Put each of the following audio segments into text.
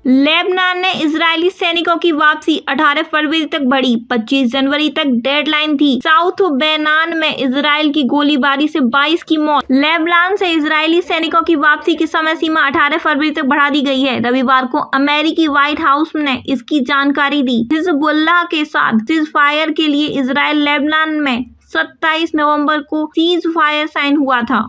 Lebanon ने Israeli सैनिकों की वापसी 18 फरवरी तक बढ़ी। 25 जनवरी तक डेडलाइन थी। साउथ बेनान में इजरायल की गोलीबारी से 22 की मौत। लेबनान से इजरायली सैनिकों की वापसी की समय सीमा 18 फरवरी तक बढ़ा दी गई है। रविवार को अमेरिकी व्हाइट हाउस ने इसकी जानकारी दी। हिजबुल्लाह के साथ सीज फायर के लिए इजरायल लेबनान में 27 नवंबर को सीज फायर साइन हुआ था।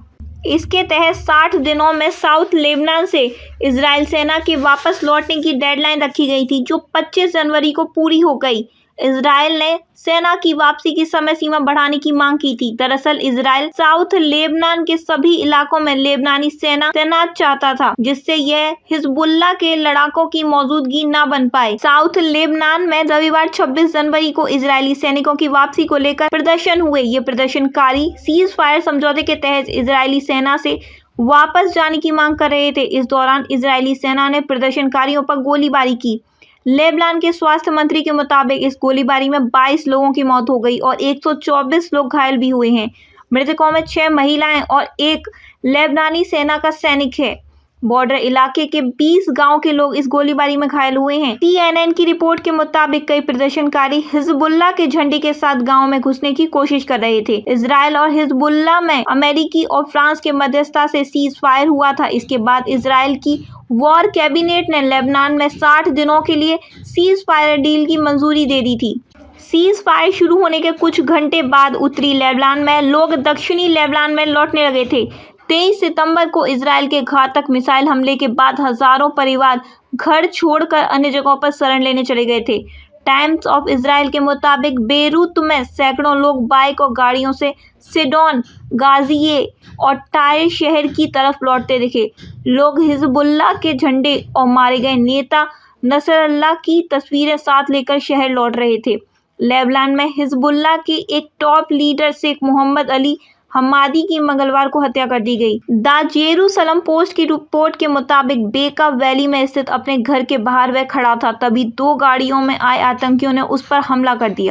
इसके तहत 60 दिनों में साउथ लेबनान से इजरायल सेना के वापस लौटने की डेडलाइन रखी गई थी, जो 25 जनवरी को पूरी हो गई। इजरायल ने सेना की वापसी की समय सीमा बढ़ाने की मांग की थी। दरअसल इजरायल साउथ लेबनान के सभी इलाकों में लेबनानी सेना तैनात चाहता था, जिससे यह हिजबुल्लाह के लड़ाकों की मौजूदगी न बन पाए। साउथ लेबनान में रविवार 26 जनवरी को इजरायली सैनिकों की वापसी को लेकर प्रदर्शन हुए। ये प्रदर्शनकारी सीज फायर समझौते के तहत इजरायली सेना से वापस जाने की मांग कर रहे थे। इस दौरान इजरायली सेना ने प्रदर्शनकारियों पर गोलीबारी की। लेबनान के स्वास्थ्य मंत्री के मुताबिक इस गोलीबारी में 22 लोगों की मौत हो गई और 124 लोग घायल भी हुए हैं। मृतकों में 6 महिलाएं और 1 लेबनानी सेना का सैनिक है। बॉर्डर इलाके के 20 गांव के लोग इस गोलीबारी में घायल हुए हैं। CNN की रिपोर्ट के मुताबिक कई प्रदर्शनकारी हिजबुल्लाह के झंडे के साथ गांव में घुसने की कोशिश कर रहे थे। इजरायल और हिजबुल्लाह में अमेरिकी और फ्रांस के मध्यस्थता से सीज फायर हुआ था। इसके बाद इजरायल की वॉर कैबिनेट ने लेबनान में 60 दिनों के लिए सीज फायर डील की मंजूरी दे दी थी। सीज फायर शुरू होने के कुछ घंटे बाद उत्तरी लेबनान में लोग दक्षिणी लेबनान में लौटने लगे थे। 23 सितंबर को इजरायल के घातक मिसाइल हमले के बाद हजारों परिवार घर छोड़कर अन्य जगहों पर शरण लेने चले गए थे। टाइम्स ऑफ इजरायल के मुताबिक बेरूत में सैकड़ों लोग बाइक और गाड़ियों से सिडोन, गाजिए और टायर शहर की तरफ लौटते दिखे। लोग हिजबुल्लाह के झंडे और मारे गए नेता नसरल्लाह की तस्वीरें साथ लेकर शहर लौट रहे थे। लेबनान में हिजबुल्लाह के एक टॉप लीडर शेख मोहम्मद अली हम्मादी की मंगलवार को हत्या कर दी गई। द जेरूसलम पोस्ट की रिपोर्ट के मुताबिक बेका वैली में स्थित अपने घर के बाहर वह खड़ा था, तभी 2 गाड़ियों में आए आतंकियों ने उस पर हमला कर दिया।